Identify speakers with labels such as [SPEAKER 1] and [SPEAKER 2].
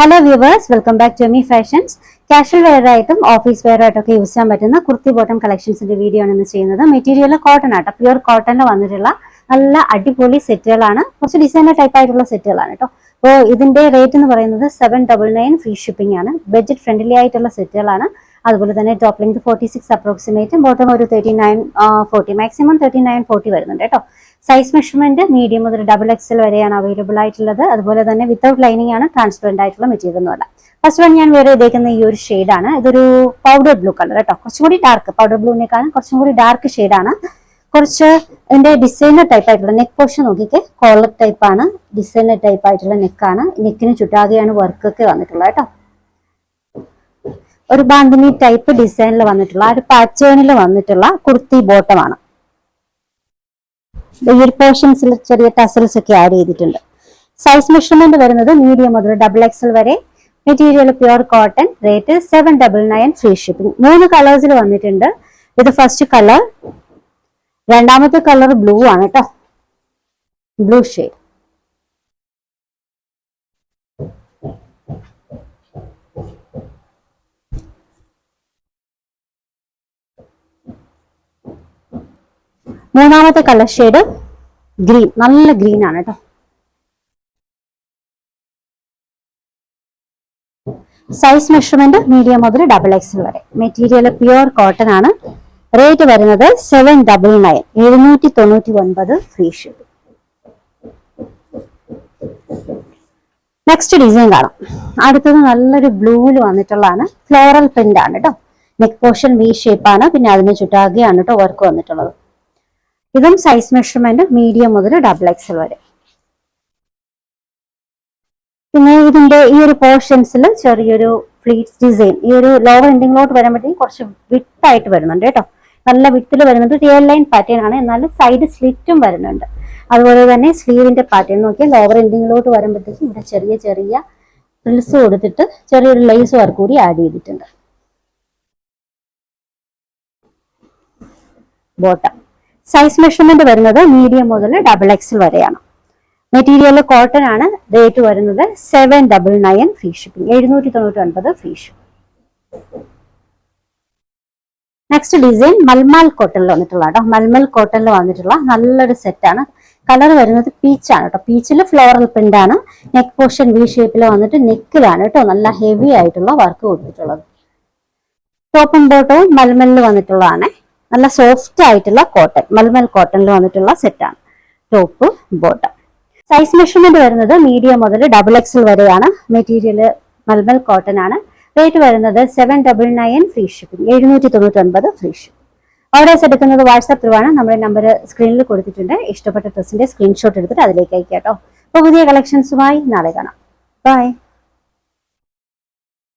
[SPEAKER 1] Hello viewers, welcome back to Emi fashions. Casual wear ആയിട്ടും office wear ആയിട്ടൊക്കെ use ചെയ്യാൻ പറ്റുന്ന കുർത്തി ബോട്ടം കളക്ഷൻസിന്റെ വീഡിയോ ആണ് ഇന്ന് ചെയ്യുന്നത്. മെറ്റീരിയൽ കോട്ടൺ ആട്ടോ, പ്യുവർ കോട്ടണിൽ വന്നിട്ടുള്ള നല്ല അടിപൊളി സെറ്റുകളാണ്. കുറച്ച് ഡിസൈനർ ടൈപ്പ് ആയിട്ടുള്ള സെറ്റുകളാണ് കേട്ടോ. അപ്പോൾ ഇതിന്റെ റേറ്റ് എന്ന് പറയുന്നത് 799 ഫ്രീ ഷിപ്പിംഗ് ആണ്. ബഡ്ജറ്റ് ഫ്രണ്ട്ലി ആയിട്ടുള്ള സെറ്റുകളാണ്. അതുപോലെ തന്നെ ടോപ്പ് ലെങ്ത് 46 അപ്രോക്സിമേറ്റ്, ബോട്ടം ഒരു 3940, മാക്സിമം 3940 വരുന്നുണ്ട് കേട്ടോ. സൈസ് മെഷർമെന്റ് മീഡിയം മുതൽ XXL വരെയാണ് അവൈലബിൾ ആയിട്ടുള്ളത്. അതുപോലെ തന്നെ വിത്തൗട്ട് ലൈനിങ് ആണ്, ട്രാൻസ്പെറന്റ് ആയിട്ടുള്ള മെറ്റീരിയൽ ഒന്നുമല്ല. ഫസ്റ്റ് വൺ ഞാൻ വേറെ ഇതേക്കുന്ന ഈ ഒരു ഷെയ്ഡാണ്. ഇതൊരു പൗഡർ ബ്ലൂ കളർ കേട്ടോ, കുറച്ചും കൂടി ഡാർക്ക്, പൗഡർ ബ്ലൂവിനേക്കാളും കുറച്ചും കൂടി ഡാർക്ക് ഷെയ്ഡാണ്. കുറച്ച് ഇതിന്റെ ഡിസൈനർ ടൈപ്പ് ആയിട്ടുള്ള നെക്ക് പോർഷൻ നോക്കിക്കെ, കോളർ ടൈപ്പ് ആണ്, ഡിസൈനർ ടൈപ്പ് ആയിട്ടുള്ള നെക്കാണ്. നെക്കിന് ചുറ്റാകെയാണ് വർക്കൊക്കെ വന്നിട്ടുള്ളത് കേട്ടോ. ഒരു ബാന്തിനി ടൈപ്പ് ഡിസൈനിൽ വന്നിട്ടുള്ള ഒരു പാറ്റേണിൽ വന്നിട്ടുള്ള കുർത്തി ബോട്ടമാണ്. ഈ ഒരു പോർഷൻസിൽ ചെറിയ ടസൽസ് ഒക്കെ ആഡ് ചെയ്തിട്ടുണ്ട്. സൈസ് മെഷർമെന്റ് വരുന്നത് മീഡിയം മുതൽ XXL വരെ. Material pure cotton. Rate 799 free shipping. 3 കളേഴ്സിൽ വന്നിട്ടുണ്ട്. ഇത് ഫസ്റ്റ് കളർ, രണ്ടാമത്തെ കളർ ബ്ലൂ ആണ് കേട്ടോ, ബ്ലൂ ഷെയ്ഡ്. മൂന്നാമത്തെ കളർ ഷെയ്ഡ് ഗ്രീൻ, നല്ല ഗ്രീൻ ആണ് കേട്ടോ. സൈസ് മെഷർമെന്റ് മീഡിയം മുതൽ XXL വരെ. മെറ്റീരിയൽ പ്യുവർ കോട്ടൺ ആണ്. റേറ്റ് വരുന്നത് 799, 799 ഫ്രീ ഷിപ്പിംഗ്. നെക്സ്റ്റ് ഡിസൈൻ കാണാം. അടുത്തത് നല്ലൊരു ബ്ലൂവിൽ വന്നിട്ടുള്ളതാണ്. ഫ്ലോറൽ പ്രിന്റ് ആണ് കേട്ടോ. നെക്ക് പോർഷൻ വി ഷേപ്പ് ആണ്, പിന്നെ അതിന് ചുറ്റാകെയാണ് കേട്ടോ വർക്ക് വന്നിട്ടുള്ളത്. ഇതും സൈസ് മെഷർമെന്റ് മീഡിയം മുതൽ XXL വരെ. പിന്നെ ഇതിന്റെ ഈ ഒരു പോർഷൻസിൽ ചെറിയൊരു ഫ്ലീറ്റ്സ് ഡിസൈൻ, ഈ ഒരു ലോവർ എൻഡിങ്ങിലോട്ട് വരുമ്പോഴത്തേക്കും കുറച്ച് വിട്ട് ആയിട്ട് വരുന്നുണ്ട് കേട്ടോ. നല്ല വിട്ടിൽ വരുന്നുണ്ട്. റിയൽ ലൈൻ പാറ്റേൺ ആണ്, എന്നാൽ സൈഡ് സ്ലിറ്റും വരുന്നുണ്ട്. അതുപോലെ തന്നെ സ്ലീവിന്റെ പാറ്റേൺ നോക്കിയാൽ ലോവർ എൻഡിങ്ങിലോട്ട് വരുമ്പോഴത്തേക്കും ഇവിടെ ചെറിയ ചെറിയ ഫ്രിൽസ് കൊടുത്തിട്ട് ചെറിയൊരു ലേസ് വർക്ക് കൂടി ആഡ് ചെയ്തിട്ടുണ്ട്. ബോട്ടം സൈസ് മെഷർമെന്റ് വരുന്നത് മീഡിയം മുതൽ XXL വരെയാണ്. മെറ്റീരിയൽ കോട്ടൺ ആണ്. റേറ്റ് വരുന്നത് 799 free shipping, 799 free shipping. Next design മൽമൽ കോട്ടണിൽ വന്നിട്ടുള്ള കേട്ടോ. മൽമൽ കോട്ടണിൽ വന്നിട്ടുള്ള നല്ലൊരു സെറ്റാണ്. കളർ വരുന്നത് പീച്ചാണ് കേട്ടോ. പീച്ചിൽ ഫ്ലോറൽ പ്രിന്റ് ആണ്. നെക്ക് പോർഷൻ വി ഷേപ്പിൽ വന്നിട്ട് നെക്കിലാണ് കേട്ടോ നല്ല ഹെവി ആയിട്ടുള്ള വർക്ക് കൊടുത്തിട്ടുള്ളത്. ടോപ്പും ബോട്ടവും മൽമലിൽ വന്നിട്ടുള്ളതാണ്. നല്ല സോഫ്റ്റ് ആയിട്ടുള്ള കോട്ടൺ, മൽമൽ കോട്ടണിൽ വന്നിട്ടുള്ള സെറ്റാണ് ടോപ്പ് ബോട്ടം. സൈസ് മെഷർമെന്റ് വരുന്നത് മീഡിയം മുതൽ XXL വരെയാണ്. മെറ്റീരിയൽ മൽമൽ കോട്ടൺ ആണ്. റേറ്റ് വരുന്നത് 799 free shipping, 799 free shipping. Orders എടുക്കുന്നത് വാട്സാപ്പ് ത്രൂ ആണ്. നമ്മുടെ നമ്പർ സ്ക്രീനിൽ കൊടുത്തിട്ടുണ്ട്. ഇഷ്ടപ്പെട്ട ഡ്രസ്സിന്റെ സ്ക്രീൻഷോട്ട് എടുത്തിട്ട് അതിലേക്ക് അയക്കാം കേട്ടോ. അപ്പോൾ പുതിയ കളക്ഷൻസുമായി നാളെ കാണാം. ബൈ.